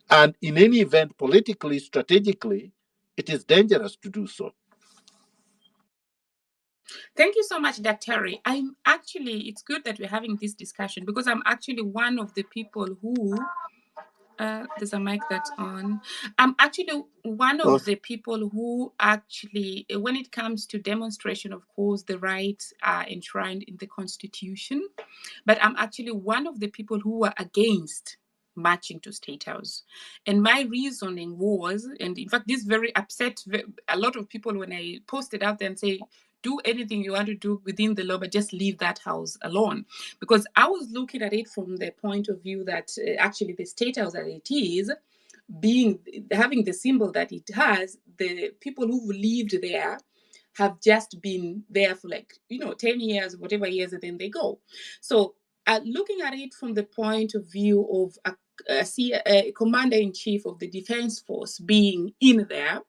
And in any event, politically, strategically, it is dangerous to do so. Thank you so much, Dr. I'm actually, it's good that we're having this discussion because I'm actually one of the people who, there's a mic that's on. I'm actually one of the people who actually, when it comes to demonstration, of course, the rights are enshrined in the Constitution, but I'm actually one of the people who were against marching to State House. And my reasoning was, and in fact, this very upset a lot of people when I posted out there and say, do anything you want to do within the law, but just leave that house alone. Because I was looking at it from the point of view that actually the State House as it is, being having the symbol that it has, the people who've lived there have just been there for 10 years, whatever years, and then they go. So looking at it from the point of view of a commander-in-chief of the defense force being in there,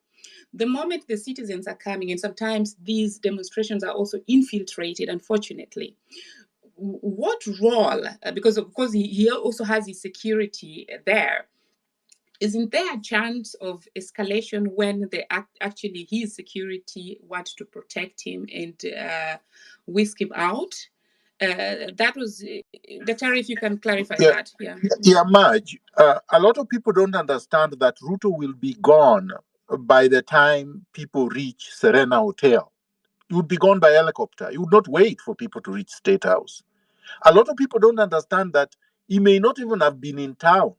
the moment the citizens are coming, and sometimes these demonstrations are also infiltrated, unfortunately, what role, because of course he also has his security there, isn't there a chance of escalation when actually his security wants to protect him and whisk him out? That was, Dr. If you can clarify that. Yeah, Marge, a lot of people don't understand that Ruto will be gone by the time people reach Serena Hotel. He would be gone by helicopter. He would not wait for people to reach State House. A lot of people don't understand that he may not even have been in town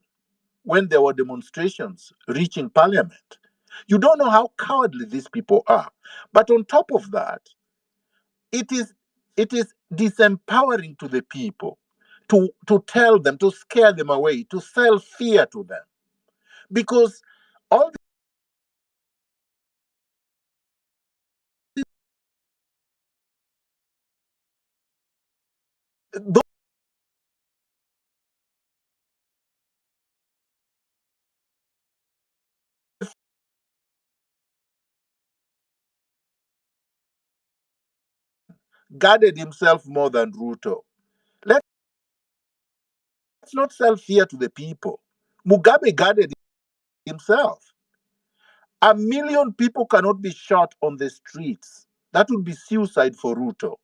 when there were demonstrations reaching Parliament. You don't know how cowardly these people are. But on top of that, it is disempowering to the people to tell them, to scare them away, to sell fear to them. Because all those guarded himself more than Ruto. Let's not sell fear to the people. Mugabe guarded himself. 1 million people cannot be shot on the streets. That would be suicide for Ruto.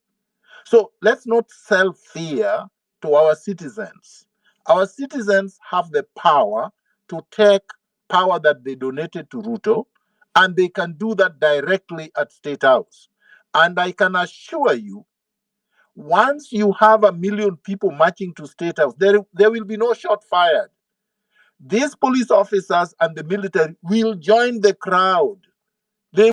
So let's not sell fear to our citizens. Our citizens have the power to take power that they donated to Ruto, and they can do that directly at State House. And I can assure you, once you have 1 million people marching to State House, there will be no shot fired. These police officers and the military will join the crowd. They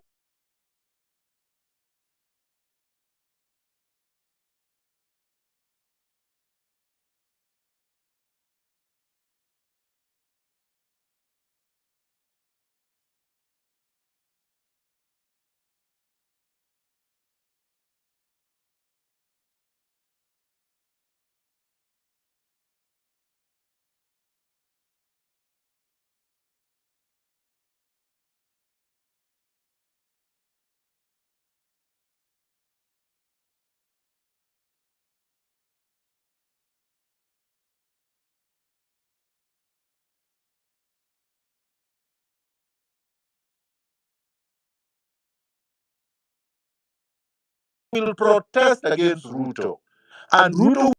will protest against Ruto. And Ruto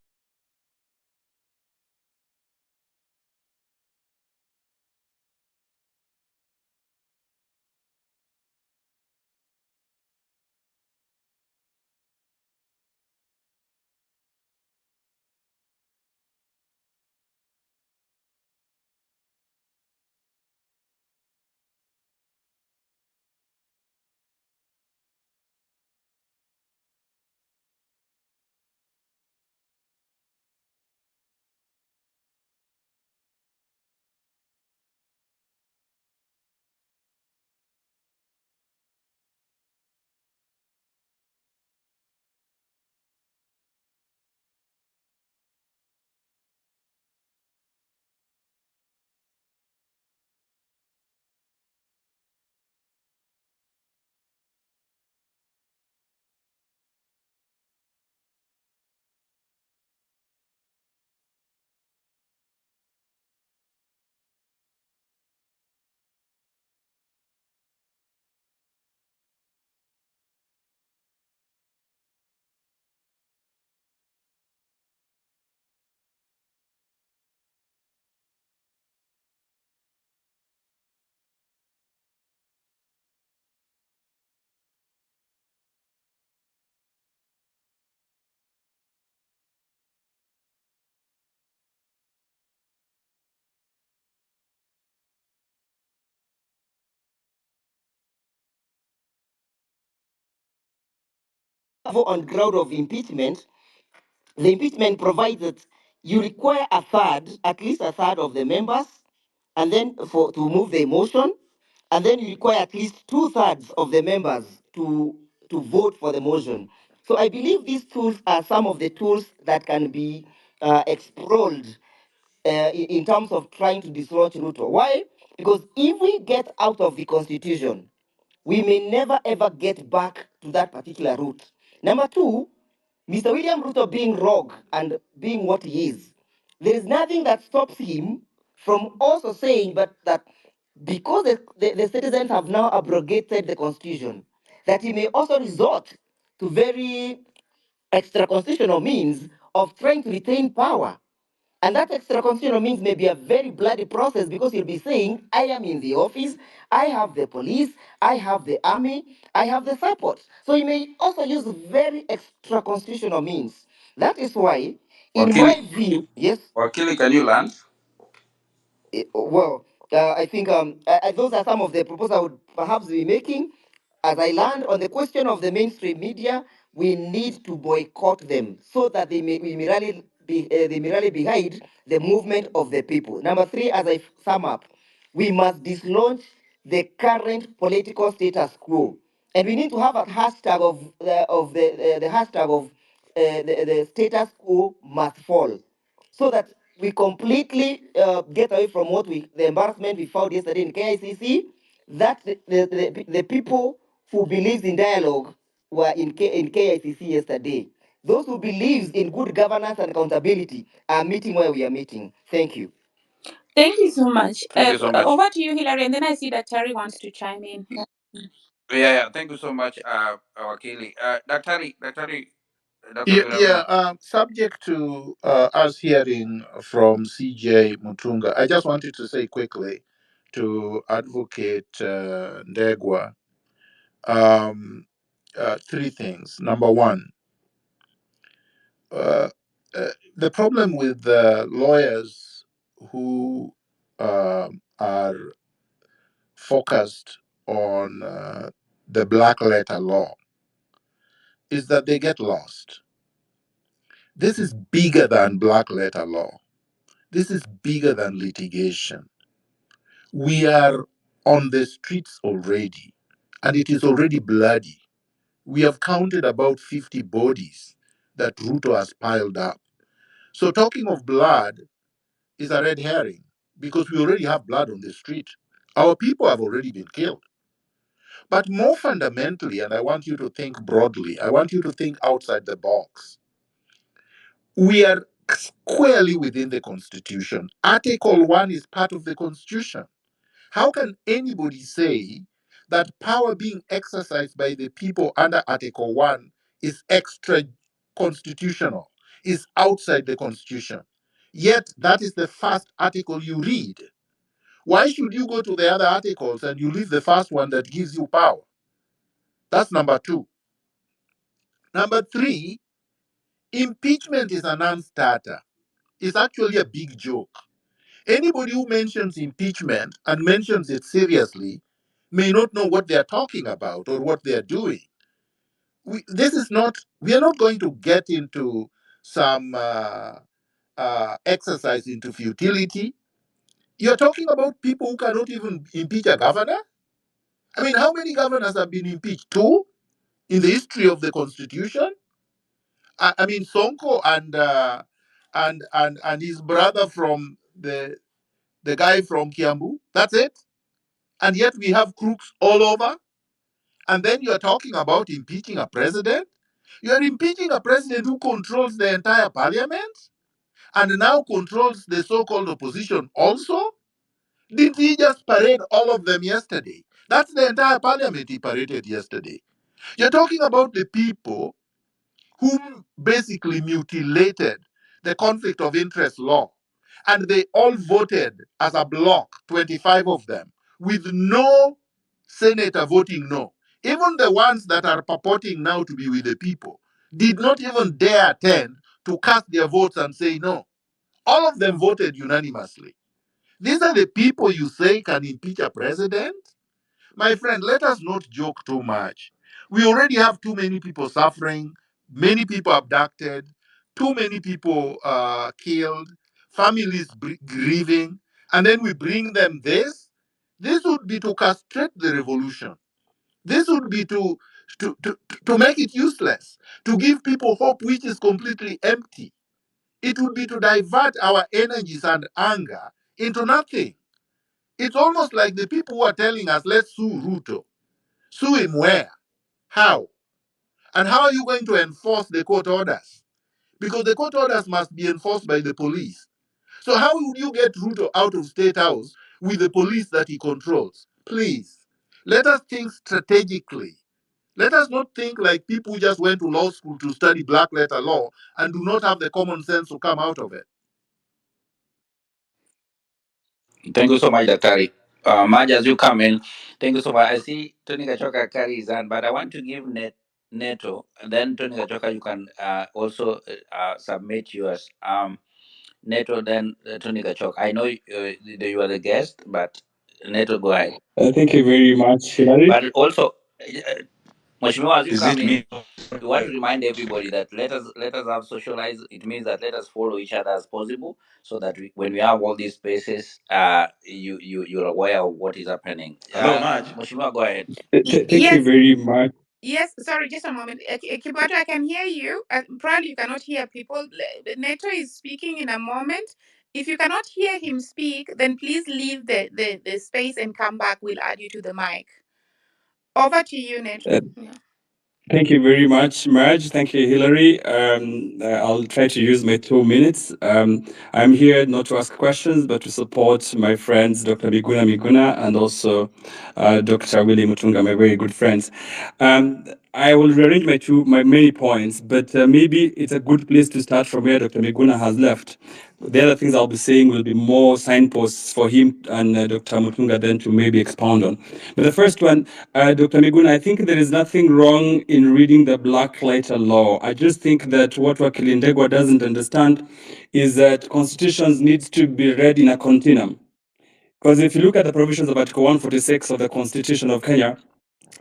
on ground of impeachment, the impeachment provides that you require a third, at least a third of the members, and then for to move the motion, and then you require at least two-thirds of the members to vote for the motion. So I believe these tools are some of the tools that can be explored in terms of trying to dislodge Ruto. Why? Because if we get out of the constitution, we may never ever get back to that particular route. Number two, Mr. William Ruto being rogue and being what he is, there is nothing that stops him from also saying but that because the citizens have now abrogated the constitution, that he may also resort to very extra constitutional means of trying to retain power. And that extra constitutional means may be a very bloody process because you'll be saying, I am in the office, I have the police, I have the army, I have the support. So you may also use very extra constitutional means. That is why, in Wakili, my view, yes. Wakili, can you land? Well, I think those are some of the proposals I would perhaps be making. As I land on the question of the mainstream media, we need to boycott them so that we may rally, they may rally behind the movement of the people. Number three, as I sum up, we must dislodge the current political status quo, and we need to have a hashtag of the hashtag of the status quo must fall, so that we completely get away from the embarrassment we found yesterday in KICC, that the people who believes in dialogue were in KICC yesterday. Those who believes in good governance and accountability are meeting where we are meeting. Thank you. Thank you so much. Thank you so much. Over to you, Hilary, and then I see that Terry wants to chime in. Yeah. Yeah. Thank you so much, Wakili. Dr. Yeah, yeah. Miguna. Subject to us hearing from CJ Mutunga, I just wanted to say quickly to Advocate Ndegwa three things. Number one, uh, the problem with lawyers who are focused on the black letter law is that they get lost. This is bigger than black letter law. This is bigger than litigation. We are on the streets already, and it is already bloody. We have counted about 50 bodies that Ruto has piled up. So, talking of blood is a red herring because we already have blood on the street. Our people have already been killed. But more fundamentally, and I want you to think broadly, I want you to think outside the box. We are squarely within the Constitution. Article 1 is part of the Constitution. How can anybody say that power being exercised by the people under Article 1 is extra constitutional, is outside the Constitution? Yet, that is the first article you read. Why should you go to the other articles and you leave the first one that gives you power? That's number two. Number three, impeachment is a non starter. It's actually a big joke. Anybody who mentions impeachment and mentions it seriously may not know what they're talking about or what they're doing. We are not going to get into some exercise into futility. You're talking about people who cannot even impeach a governor? I mean, how many governors have been impeached? Two in the history of the Constitution? I mean, Sonko and his brother from the guy from Kiambu. That's it. And yet we have crooks all over. And then you're talking about impeaching a president. You're impeaching a president who controls the entire parliament and now controls the so-called opposition also. Didn't he just parade all of them yesterday? That's the entire parliament he paraded yesterday. You're talking about the people whom basically mutilated the conflict of interest law. And they all voted as a block, 25 of them, with no senator voting no. Even the ones that are purporting now to be with the people did not even dare attend to cast their votes and say no. All of them voted unanimously. These are the people you say can impeach a president? My friend, let us not joke too much. We already have too many people suffering. many people abducted, too many people killed, families grieving, and then we bring them this. This would be to castrate the revolution. This would be to make it useless, to give people hope which is completely empty. It would be to divert our energies and anger into nothing. It's almost like the people who are telling us, let's sue Ruto. Sue him where? How? And how are you going to enforce the court orders? Because the court orders must be enforced by the police. So how would you get Ruto out of State House with the police that he controls? Please, let us think strategically. Let us not think like people who just went to law school to study black letter law and do not have the common sense to come out of it. Thank you so much, Daktari. Maj, as you come in, thank you so much. I see Tony Gachoka carries on, but I want to give Neto, and then Tony Gachoka, you can also submit yours. Neto, then Tony Gachoka. I know you are the guest, but Neto, go ahead. Thank you very much, Hilary. But also, Mheshimiwa, as you Is come it in, me? we want to remind everybody that let us have socialize. It means that let us follow each other as possible, so that when we have all these spaces, you're aware of what is happening. Hello, Maj. Mheshimiwa, go ahead. Thank you Yes, very much. yes. Sorry, just a moment. Kibato, I can hear you. Probably you cannot hear people. Neto is speaking in a moment. If you cannot hear him speak, then please leave the space and come back. We'll add you to the mic. Over to you, Neto. Uh, Yeah. Thank you very much, Marge. Thank you, Hillary. I'll try to use my 2 minutes. I'm here not to ask questions, but to support my friends, Dr. Miguna, and also Dr. Willie Mutunga, my very good friends. I will rearrange my many points, but maybe it's a good place to start from where Dr. Miguna has left. The other things I'll be saying will be more signposts for him and Dr. Mutunga then to maybe expound on. But the first one, Dr. Miguna, I think there is nothing wrong in reading the black letter law. I just think that what Wakilindegwa doesn't understand is that constitutions needs to be read in a continuum. Because if you look at the provisions of Article 146 of the Constitution of Kenya,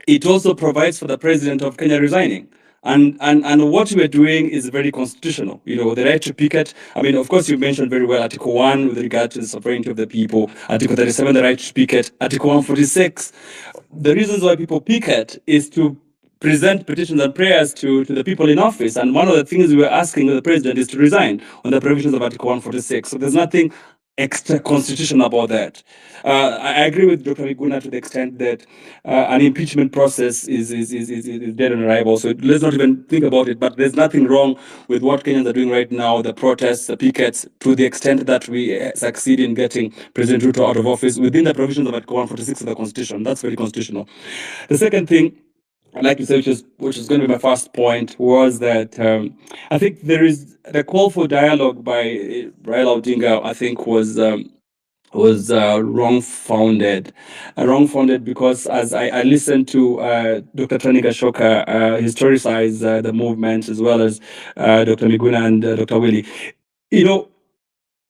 it also provides for the president of Kenya resigning. And what we're doing is very constitutional. You know, the right to picket. I mean, of course, you mentioned very well Article 1 with regard to the sovereignty of the people, Article 37, the right to picket, Article 146. The reasons why people picket is to present petitions and prayers to the people in office. And one of the things we were asking the president is to resign on the provisions of Article 146. So there's nothing extra constitutional about that. I agree with Dr. Miguna to the extent that an impeachment process is dead on arrival. So let's not even think about it. But there's nothing wrong with what Kenyans are doing right now, the protests, the pickets, to the extent that we succeed in getting President Ruto out of office within the provisions of Article 146 of the Constitution. That's very constitutional. The second thing, I'd like to say, which is going to be my first point, was that I think there is the call for dialogue by Raila Odinga, I think, was wrong-founded. Wrong-founded because as I listened to Dr. Tani Gashoka historicize the movement, as well as Dr. Miguna and Dr. Willie, you know,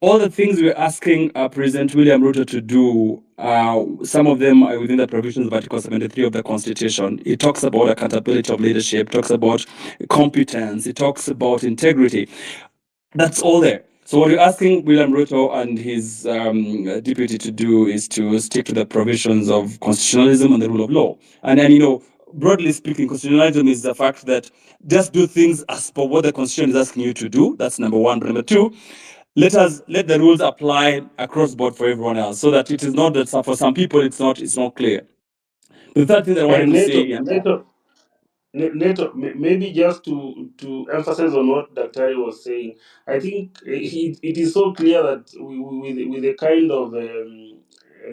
all the things we're asking President William Ruto to do, some of them are within the provisions of Article 73 of the Constitution. It talks about accountability of leadership, talks about competence, it talks about integrity. That's all there. So what you're asking William Ruto and his deputy to do is to stick to the provisions of constitutionalism and the rule of law. And then, you know, broadly speaking, constitutionalism is the fact that just do things as per what the constitution is asking you to do. That's number one. But number two, let the rules apply across board for everyone else, so that it is not that for some people it's not clear. The third thing that I wanted to say, Maybe just to emphasize on what Dr. was saying, I think it is so clear that with the kind of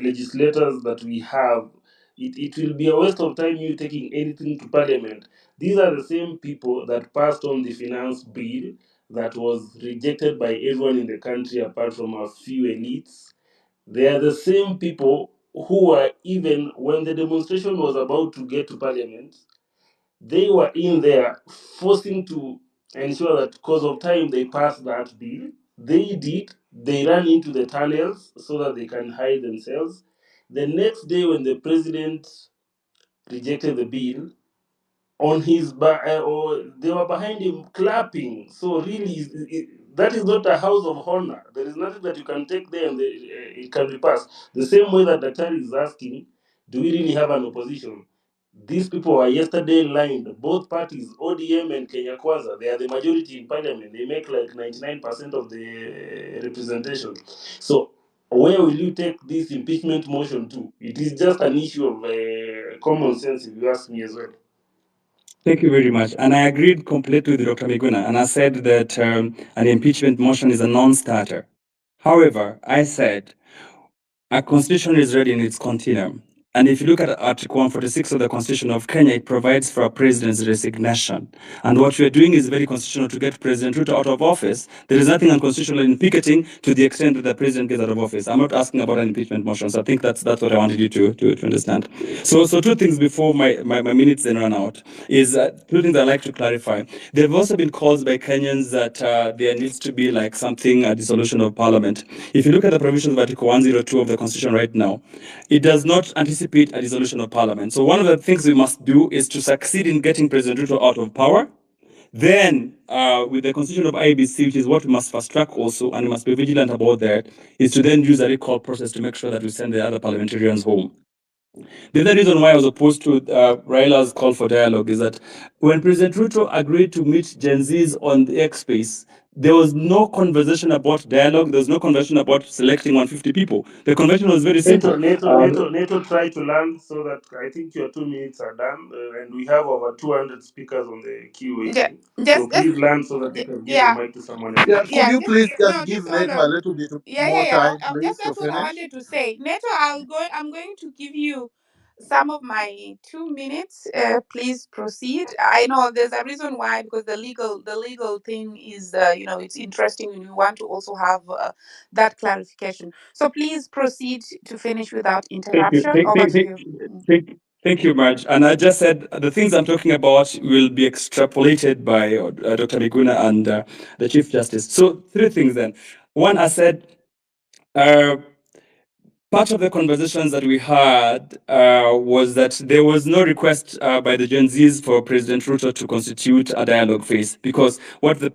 legislators that we have, it will be a waste of time you taking anything to Parliament. These are the same people that passed on the finance bill that was rejected by everyone in the country apart from a few elites. They are the same people who were, even when the demonstration was about to get to Parliament, they were in there forcing to ensure that because of time they passed that bill. They did. They ran into the tunnels so that they can hide themselves. The next day, when the president rejected the bill, on his or they were behind him clapping. So really, that is not a house of honor. There is nothing that you can take there and it can be passed. The same way that Daktari is asking, do we really have an opposition? These people were yesterday lined, both parties, ODM and Kenya Kwanza. They are the majority in parliament. They make like 99% of the representation. So where will you take this impeachment motion to? It is just an issue of common sense, if you ask me as well. Thank you very much. And I agreed completely with Dr. Miguna. And I said that an impeachment motion is a non-starter. However, I said our constitution is ready in its continuum. And if you look at Article 146 of the Constitution of Kenya, it provides for a president's resignation. And what we are doing is very constitutional to get President Ruto out of office. There is nothing unconstitutional in picketing to the extent that the president gets out of office. I'm not asking about an impeachment motion, so I think that's what I wanted you to understand. So two things before my minutes then run out is two things I'd like to clarify. There have also been calls by Kenyans that there needs to be like something, a dissolution of parliament. If you look at the provisions of Article 102 of the Constitution right now, it does not anticipate a dissolution of parliament. So one of the things we must do is to succeed in getting President Ruto out of power. Then, with the constitution of IBC, which is what we must fast track also, and we must be vigilant about that, is to then use a recall process to make sure that we send the other parliamentarians home. The other reason why I was opposed to Raila's call for dialogue is that when President Ruto agreed to meet Gen Zs on the X space, there was no conversation about dialogue. There was no conversation about selecting 150 people. The conversation was very simple. NATO tried to land so that I think your 2 minutes are done, and we have over 200 speakers on the queue waiting. So please land so that you can give the mic to someone else. Yeah, could Yeah, you just please just no, give just hold Neto a on. little bit Yeah. more time, Just please, to that's what I finish? wanted to say. Neto, I'm going to give you some of my 2 minutes. Please proceed. I know there's a reason why, because the legal thing is it's interesting, and we want to also have that clarification. So please proceed to finish without Thank you. interruption. Over to you. Thank you, Marge. And I just said the things I'm talking about will be extrapolated by Dr. Miguna and the Chief Justice. So three things then. One, I said uh, part of the conversations that we had was that there was no request by the Gen Zs for President Ruto to constitute a dialogue phase, because what the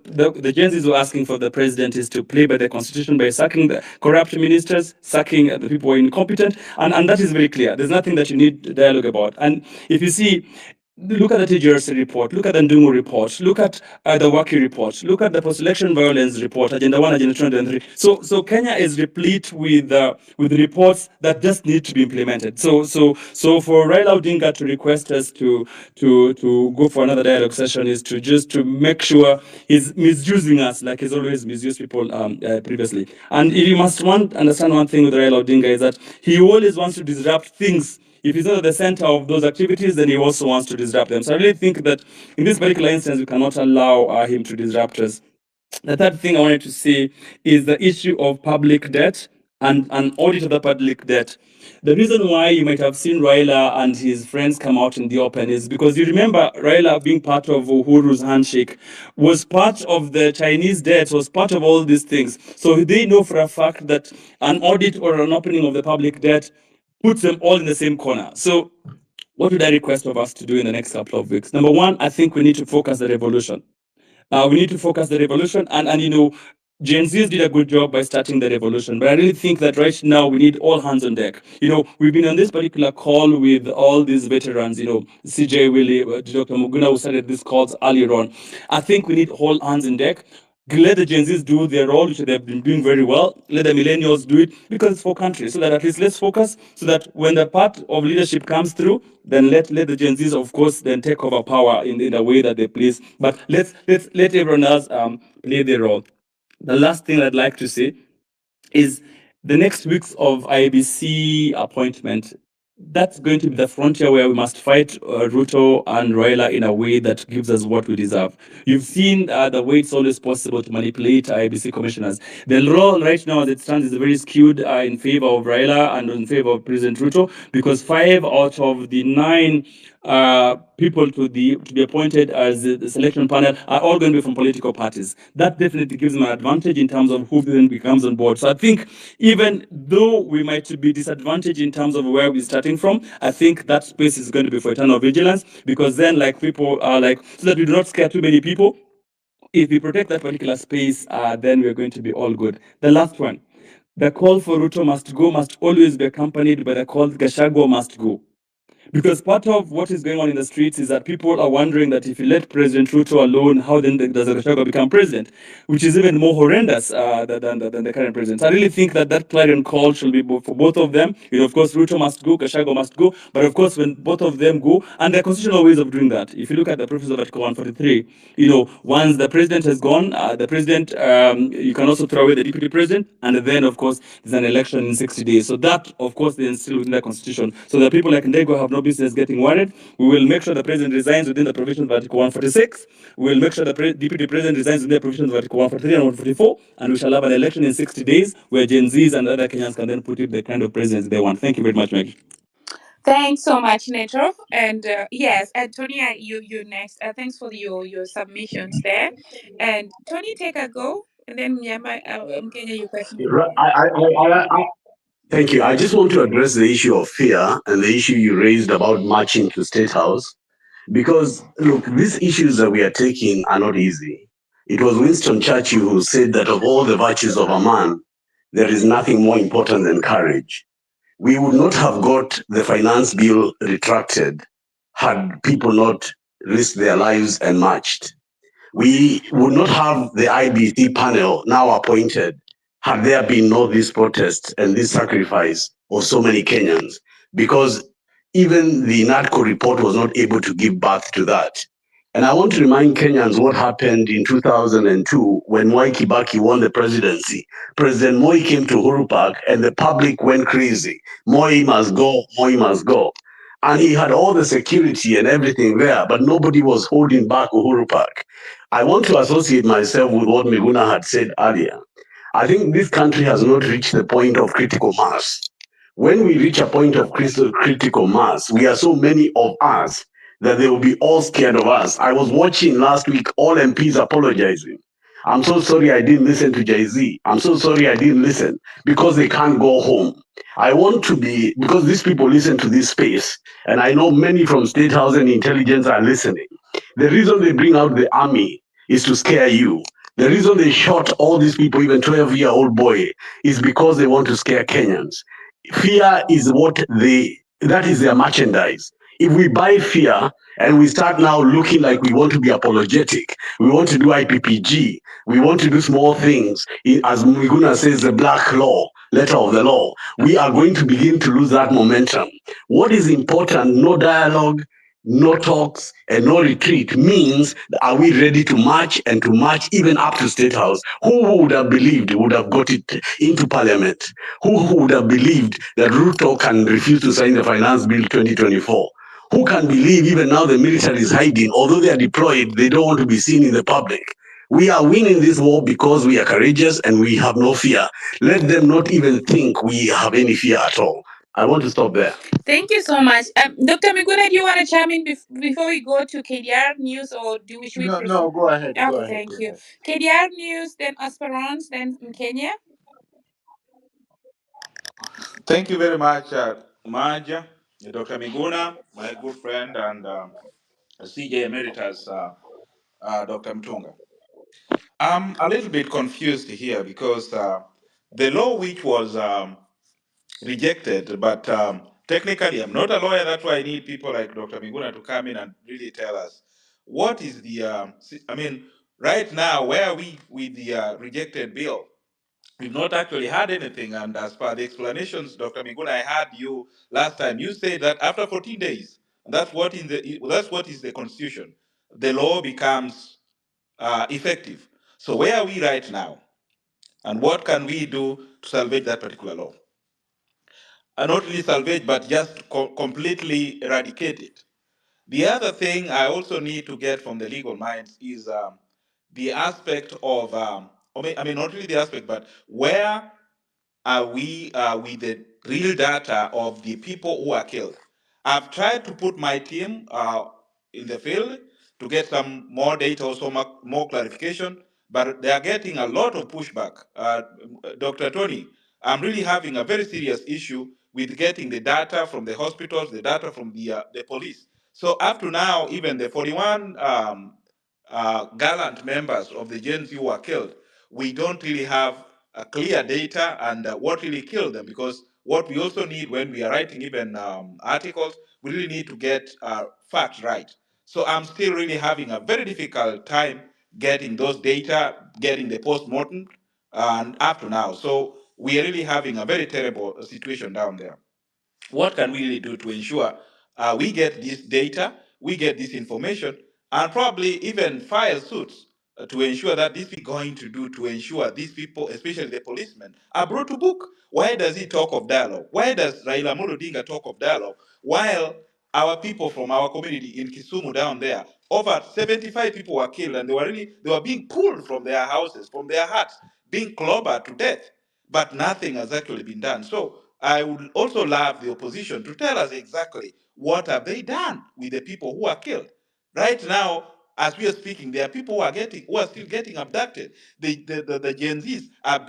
Gen Zs were asking for the president is to play by the constitution by sacking the corrupt ministers, sacking the people who are incompetent, and that is very clear. There's nothing that you need dialogue about. And if you see, look at the TGRC report, look at the Ndungu report, look at the Waki report, look at the post-election violence report, Agenda 1, Agenda 2, and 3. So Kenya is replete with reports that just need to be implemented. So for Raila Odinga to request us to go for another dialogue session is to make sure he's misusing us like he's always misused people previously. And you must understand one thing with Raila Odinga is that he always wants to disrupt things. If he's not at the center of those activities, then he also wants to disrupt them. So I really think that in this particular instance, we cannot allow him to disrupt us. The third thing I wanted to say is the issue of public debt and an audit of the public debt. The reason why you might have seen Raila and his friends come out in the open is because you remember Raila being part of Uhuru's handshake, was part of the Chinese debt, was part of all these things. So they know for a fact that an audit or an opening of the public debt puts them all in the same corner. So what would I request of us to do in the next couple of weeks? Number one, I think we need to focus the revolution. We need to focus the revolution, and Gen Zs did a good job by starting the revolution, but I really think that right now we need all hands on deck. We've been on this particular call with all these veterans, CJ Willie, Dr. Muguna, who started these calls earlier on. I think we need all hands on deck. Let the Gen Zs do their role, which they've been doing very well. Let the millennials do it, because it's for country. So that at least let's focus, so that when the part of leadership comes through, then let the Gen Zs, of course, then take over power in the way that they please. But let everyone else play their role. The last thing I'd like to say is the next weeks of IBC appointment. That's going to be the frontier where we must fight Ruto and Raila in a way that gives us what we deserve. You've seen the way it's always possible to manipulate IBC commissioners. The role right now as it stands is very skewed in favor of Raila and in favor of President Ruto, because 5 out of the 9 people to be appointed as the selection panel are all going to be from political parties. That definitely gives them an advantage in terms of who then becomes on board. So I think even though we might be disadvantaged in terms of where we're starting from, I think that space is going to be for eternal vigilance, because then like people are like, so that we do not scare too many people. If we protect that particular space, then we're going to be all good. The last one, the call for Ruto must go must always be accompanied by the call Gachagua must go. Because part of what is going on in the streets is that people are wondering that if you let President Ruto alone, how then does Gachagua become president? Which is even more horrendous than the current president. So I really think that that clarion call should be for both of them. Of course, Ruto must go, Gachagua must go. But of course, when both of them go, and there are constitutional ways of doing that. If you look at the purpose of Article 143, once the president has gone, the president, you can also throw away the deputy president, and then, of course, there's an election in 60 days. So that, of course, then still within the constitution. So that people like Ndego have no business getting worried. We will make sure the president resigns within the provisions of Article 146. We will make sure the deputy president resigns within the provisions of Article 143 and 144, and we shall have an election in 60 days where Gen Zs and other Kenyans can then put in the kind of presidents they want. Thank you very much, Maggie. Thanks so much, Neto. And yes, and Tony, you next. Thanks for your submissions there. And Tony, take a go, and then Mnyama, Mkenya, you question. Thank you. I just want to address the issue of fear and the issue you raised about marching to State House. Because, look, these issues that we are taking are not easy. It was Winston Churchill who said that of all the virtues of a man, there is nothing more important than courage. We would not have got the finance bill retracted had people not risked their lives and marched. We would not have the IBC panel now appointed had there been no this protest and this sacrifice of so many Kenyans, because even the NADCO report was not able to give birth to that. And I want to remind Kenyans what happened in 2002 when Mwai Kibaki won the presidency. President Moi came to Uhuru Park and the public went crazy. Moi must go, Moi must go. And he had all the security and everything there, but nobody was holding back Uhuru Park. I want to associate myself with what Miguna had said earlier. I think this country has not reached the point of critical mass. When we reach a point of critical mass, we are so many of us that they will be all scared of us. I was watching last week all MPs apologizing. I'm so sorry I didn't listen to Jay Z. I'm so sorry I didn't listen because they can't go home. I want to be, because these people listen to this space, and I know many from State House and intelligence are listening. The reason they bring out the army is to scare you. The reason they shot all these people, even 12-year-old boy, is because they want to scare Kenyans. Fear is that is their merchandise. If we buy fear and we start now looking like we want to be apologetic, we want to do IPPG, we want to do small things, as Miguna says, the black law, letter of the law, we are going to begin to lose that momentum. What is important, no dialogue, no talks, and no retreat means, are we ready to march and to march even up to State House? Who would have believed would have got it into Parliament? Who would have believed that Ruto can refuse to sign the Finance Bill 2024? Who can believe even now the military is hiding? Although they are deployed, they don't want to be seen in the public. We are winning this war because we are courageous and we have no fear. Let them not even think we have any fear at all. I want to stop there. Thank you so much. Dr. Miguna, do you want to chime in before we go to KDR News, or should we No, proceed? no, go ahead. Go Okay, ahead. thank Go you. ahead. KDR News, then Esperance, then Kenya. Thank you very much, Maja, Dr. Miguna, my good friend, and CJ Emeritus, Dr. Mutunga. I'm a little bit confused here because the law which was rejected, but technically I'm not a lawyer, that's why I need people like Dr. Miguna to come in and really tell us what is the, I mean, right now, where are we with the rejected bill? We've not actually had anything, and as per the explanations, Dr. Miguna, I had you last time. You said that after 14 days, that's what is the constitution. The law becomes effective. So where are we right now, and what can we do to salvage that particular law? And not really salvage, but just completely eradicate it. The other thing I also need to get from the legal minds is the aspect of, I mean, not really the aspect, but where are we with the real data of the people who are killed? I've tried to put my team in the field to get some more data, also more clarification, but they are getting a lot of pushback. Dr. Tony, I'm really having a very serious issue with getting the data from the hospitals, the data from the police. So up to now, even the 41 gallant members of the Gen Z who were killed, we don't really have clear data and what really killed them, because what we also need when we are writing even articles, we really need to get facts right. So I'm still really having a very difficult time getting those data, getting the post-mortem, and up to now. So we are really having a very terrible situation down there. What can we really do to ensure we get this data, we get this information, and probably even file suits to ensure that this is going to do to ensure these people, especially the policemen, are brought to book? Why does he talk of dialogue? Why does Raila Amolo Odinga talk of dialogue while our people from our community in Kisumu down there, over 75 people were killed, and they were being pulled from their houses, from their huts, being clobbered to death, but nothing has actually been done. So I would also love the opposition to tell us exactly what have they done with the people who are killed. Right now, as we are speaking, there are people who are still getting abducted. The Gen Zs are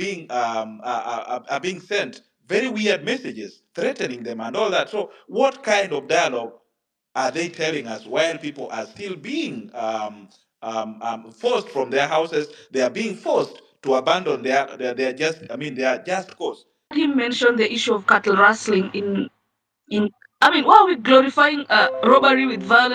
being sent very weird messages threatening them and all that. So what kind of dialogue are they telling us while people are still being forced from their houses? They are being forced to abandon their just cause. He mentioned the issue of cattle rustling in I mean, why are we glorifying robbery with violence?